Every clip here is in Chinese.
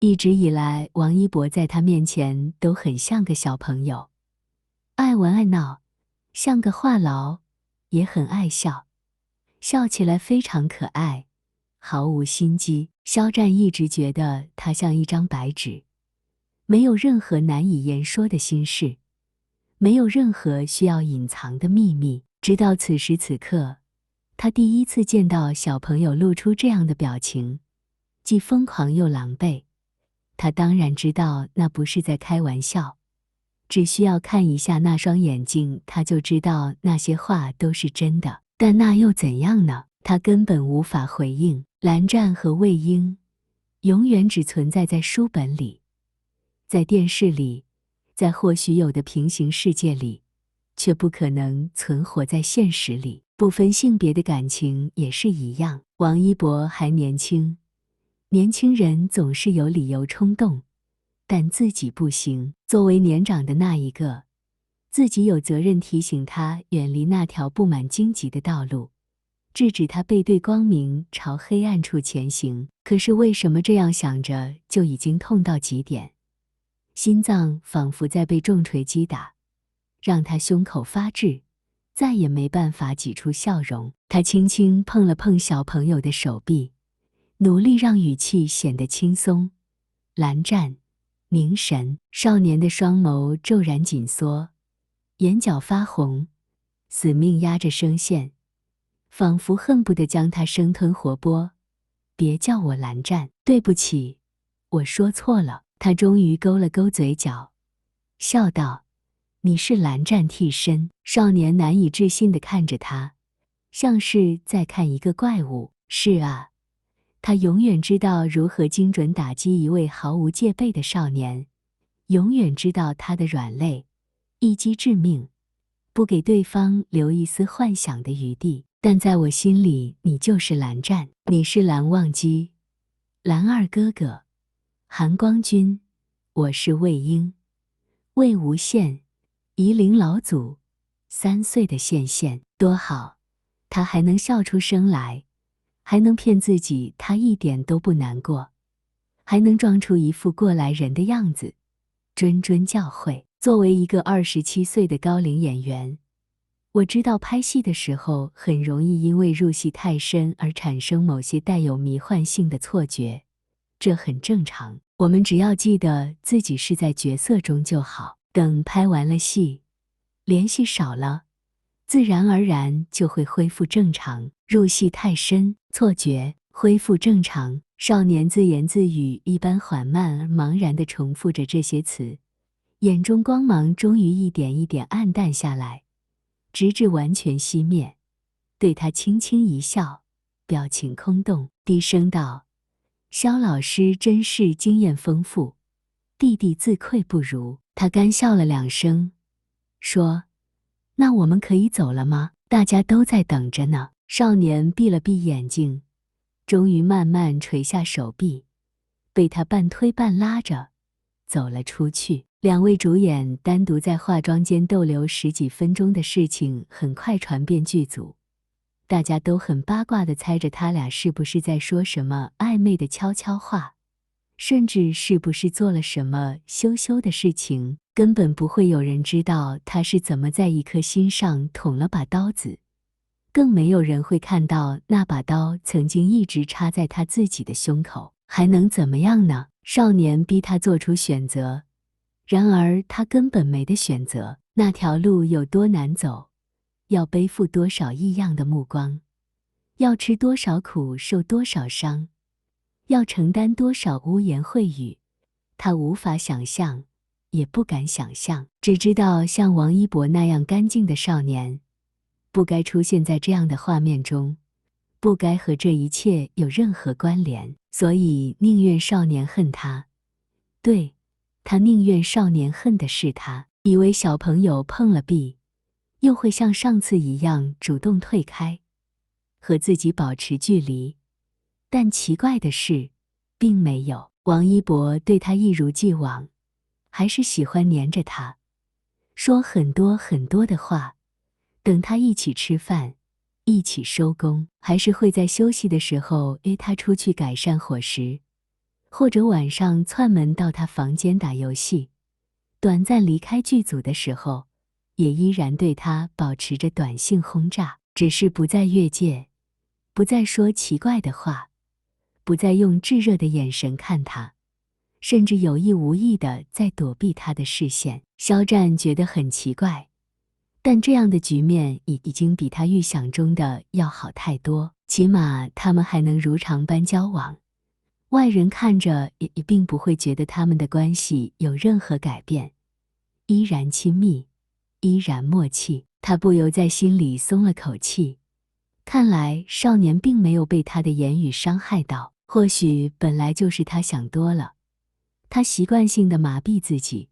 一直以来，王一博在他面前都很像个小朋友，爱玩爱闹，像个话痨，也很爱笑，笑起来非常可爱，毫无心机。肖战一直觉得他像一张白纸，没有任何难以言说的心事，没有任何需要隐藏的秘密。直到此时此刻，他第一次见到小朋友露出这样的表情，既疯狂又狼狈。他当然知道那不是在开玩笑，只需要看一下那双眼睛，他就知道那些话都是真的。但那又怎样呢？他根本无法回应。蓝湛和魏婴永远只存在在书本里，在电视里，在或许有的平行世界里，却不可能存活在现实里。不分性别的感情也是一样。王一博还年轻，年轻人总是有理由冲动，但自己不行。作为年长的那一个，自己有责任提醒他远离那条布满荆棘的道路，制止他背对光明朝黑暗处前行。可是为什么这样想着就已经痛到极点？心脏仿佛在被重锤击打，让他胸口发滞，再也没办法挤出笑容。他轻轻碰了碰小朋友的手臂，努力让语气显得轻松。蓝湛，凝神。少年的双眸骤然紧缩，眼角发红，死命压着声线，仿佛恨不得将他生吞活剥。别叫我蓝湛，对不起，我说错了。他终于勾了勾嘴角，笑道：你是蓝湛替身。少年难以置信地看着他，像是在看一个怪物。是啊，他永远知道如何精准打击一位毫无戒备的少年，永远知道他的软肋，一击致命，不给对方留一丝幻想的余地。但在我心里，你就是蓝湛，你是蓝忘机，蓝二哥哥，韩光君，我是魏婴，魏无羡，夷陵老祖，3岁的羡羡。多好，他还能笑出声来，还能骗自己他一点都不难过，还能装出一副过来人的样子，谆谆教诲。作为一个27岁的高龄演员，我知道拍戏的时候很容易因为入戏太深而产生某些带有迷幻性的错觉，这很正常。我们只要记得自己是在角色中就好。等拍完了戏，联系少了，自然而然就会恢复正常。入戏太深，错觉，恢复正常。少年自言自语一般缓慢而茫然地重复着这些词，眼中光芒终于一点一点暗淡下来，直至完全熄灭。对他轻轻一笑，表情空洞，低声道：肖老师真是经验丰富，弟弟自愧不如。他干笑了2声，说：那我们可以走了吗？大家都在等着呢。少年闭了闭眼睛，终于慢慢垂下手臂，被他半推半拉着走了出去。2位主演单独在化妆间逗留10几分钟的事情很快传遍剧组，大家都很八卦地猜着他俩是不是在说什么暧昧的悄悄话，甚至是不是做了什么羞羞的事情。根本不会有人知道他是怎么在一颗心上捅了把刀子，更没有人会看到那把刀曾经一直插在他自己的胸口。还能怎么样呢？少年逼他做出选择，然而他根本没得选择。那条路有多难走，要背负多少异样的目光，要吃多少苦，受多少伤，要承担多少污言秽语，他无法想象，也不敢想象。只知道像王一博那样干净的少年，不该出现在这样的画面中，不该和这一切有任何关联。所以宁愿少年恨他，对，他宁愿少年恨的是他。以为小朋友碰了壁，又会像上次一样主动退开，和自己保持距离。但奇怪的是，并没有。王一博对他一如既往，还是喜欢黏着他，说很多很多的话，等他一起吃饭，一起收工，还是会在休息的时候约他出去改善伙食，或者晚上窜门到他房间打游戏。短暂离开剧组的时候，也依然对他保持着短信轰炸，只是不再越界，不再说奇怪的话，不再用炙热的眼神看他，甚至有意无意地在躲避他的视线。肖战觉得很奇怪，但这样的局面已经比他预想中的要好太多，起码他们还能如常般交往。外人看着也并不会觉得他们的关系有任何改变，依然亲密，依然默契。他不由在心里松了口气，看来少年并没有被他的言语伤害到，或许本来就是他想多了，他习惯性的麻痹自己。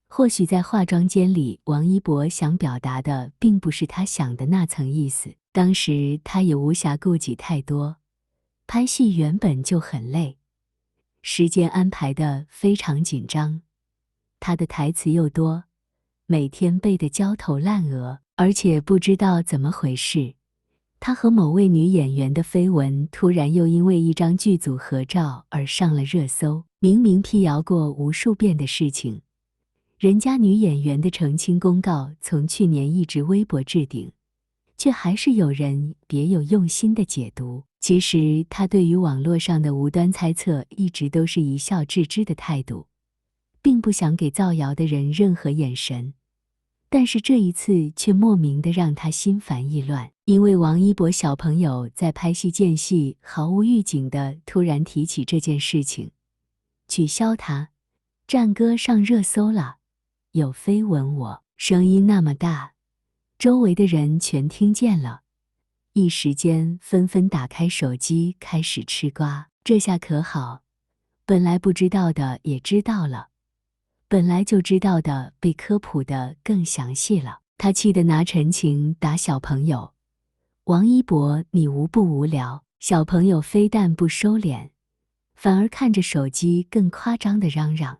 或许在化妆间里，王一博想表达的并不是他想的那层意思。当时他也无暇顾及太多，拍戏原本就很累，时间安排的非常紧张，他的台词又多，每天背得焦头烂额，而且不知道怎么回事，他和某位女演员的绯闻突然又因为一张剧组合照而上了热搜。明明辟谣过无数遍的事情，人家女演员的澄清公告从去年一直微博置顶，却还是有人别有用心的解读。其实他对于网络上的无端猜测一直都是一笑置之的态度，并不想给造谣的人任何眼神。但是这一次却莫名的让他心烦意乱，因为王一博小朋友在拍戏间隙毫无预警的突然提起这件事情，取消他，战歌上热搜了，有绯闻我，声音那么大，周围的人全听见了，一时间纷纷打开手机开始吃瓜。这下可好，本来不知道的也知道了，本来就知道的被科普的更详细了。他气得拿陈情打小朋友，王一博你无不无聊？小朋友非但不收敛，反而看着手机更夸张的嚷嚷，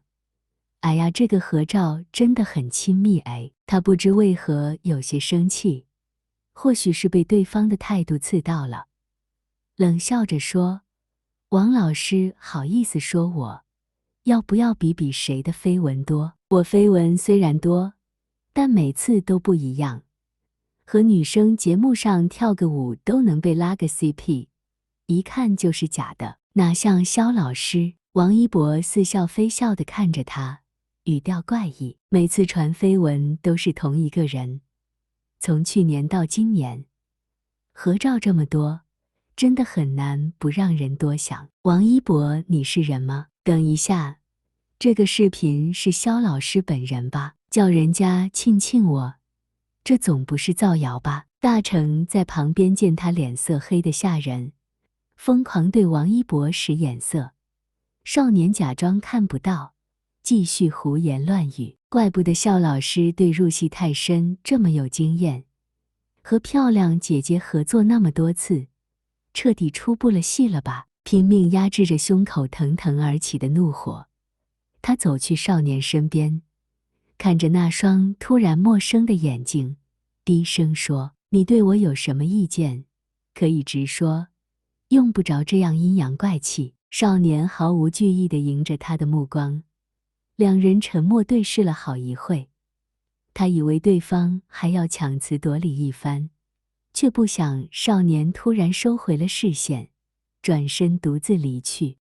哎呀，这个合照真的很亲密哎。他不知为何有些生气，或许是被对方的态度刺到了，冷笑着说，王老师好意思说我，要不要比比谁的绯闻多？我绯闻虽然多，但每次都不一样，和女生节目上跳个舞都能被拉个 CP， 一看就是假的，哪像肖老师？王一博似笑非笑地看着他，语调怪异。每次传绯闻都是同一个人，从去年到今年，合照这么多，真的很难不让人多想。王一博，你是人吗？等一下，这个视频是肖老师本人吧？叫人家亲亲我，这总不是造谣吧？大成在旁边见他脸色黑得吓人，疯狂对王一博使眼色。少年假装看不到，继续胡言乱语。怪不得肖老师对入戏太深这么有经验，和漂亮姐姐合作那么多次，彻底出不了戏了吧？拼命压制着胸口腾腾而起的怒火，他走去少年身边，看着那双突然陌生的眼睛，低声说，你对我有什么意见，可以直说，用不着这样阴阳怪气。少年毫无惧意地迎着他的目光，两人沉默对视了好一会。他以为对方还要强词夺理一番，却不想少年突然收回了视线，转身独自离去。